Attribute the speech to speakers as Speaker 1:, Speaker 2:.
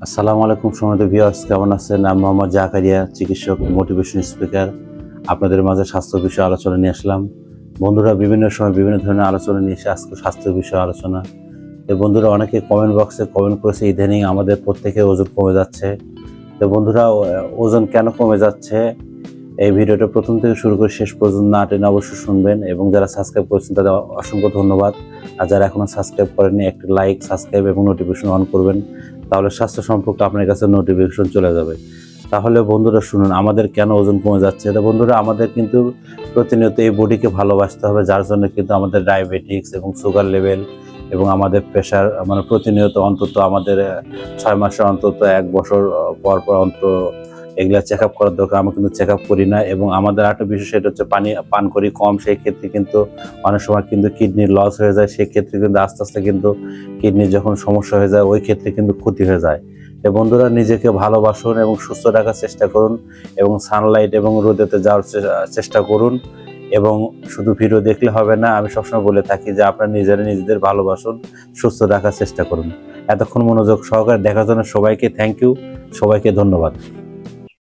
Speaker 1: আসসালামু আলাইকুম সম্মানিত ভিউয়ার্স, কেমন আছেন? আমি মোহাম্মদ জাকারিয়া, চিকিৎসক, মোটিভেশন স্পিকার। আপনাদের মাঝে স্বাস্থ্য বিষয়ে আলোচনা নিয়ে আসলাম। বন্ধুরা বিভিন্ন সময় বিভিন্ন ধরনের আলোচনা নিয়ে এসে আজকে স্বাস্থ্য বিষয়ে আলোচনা। তো বন্ধুরা অনেকে কমেন্ট বক্সে কমেন্ট করেছে ইদানিং আমাদের প্রত্যেকের ওজন কমে যাচ্ছে। তো বন্ধুরা ওজন কেন কমে যাচ্ছে এই ভিডিওটা প্রথম থেকে শুরু করে শেষ পর্যন্ত না টেনে অবশ্যই শুনবেন, এবং যারা সাবস্ক্রাইব করেছেন তাদের অসংখ্য ধন্যবাদ। আর যারা এখনো সাবস্ক্রাইব করেননি একটি লাইক, সাবস্ক্রাইব এবং নোটিফিকেশন অন করবেন, তাহলে স্বাস্থ্য সম্পর্কে আপনার কাছে নোটিফিকেশন চলে যাবে। তাহলে বন্ধুরা শুনুন আমাদের কেন ওজন কমে যাচ্ছে। তো বন্ধুরা আমাদের কিন্তু প্রতিনিয়ত এই বডিকে ভালোবাসতে হবে, যার জন্য কিন্তু আমাদের ডায়াবেটিক্স এবং সুগার লেভেল এবং আমাদের প্রেশার প্রতিনিয়ত অন্তত আমাদের 6 মাসে অন্তত 1 বছর পর পর অন্তত এগুলা চেক আপ করার দরকার। আমরা কিন্তু চেক আপ করি না, এবং আমাদের আরেকটা বিষয় সেটা হচ্ছে পানি পান করি কম। সেই ক্ষেত্রে কিন্তু অনেক সময় কিন্তু কিডনির লস হয়ে যায়। সেই ক্ষেত্রে কিন্তু আস্তে আস্তে কিন্তু কিডনির যখন সমস্যা হয়ে যায় ওই ক্ষেত্রে কিন্তু ক্ষতি হয়ে যায়। তো বন্ধুরা নিজেকে ভালোবাসুন এবং সুস্থ রাখার চেষ্টা করুন, এবং সানলাইট এবং রোদেতে যাওয়ার চেষ্টা করুন। এবং শুধু ভিডিও দেখলে হবে না, আমি সবসময় বলে থাকি যে আপনারা নিজেদের ভালোবাসুন, সুস্থ রাখার চেষ্টা করুন। এতক্ষণ মনোযোগ সহকারে দেখার জন্য সবাইকে থ্যাংক ইউ, সবাইকে ধন্যবাদ।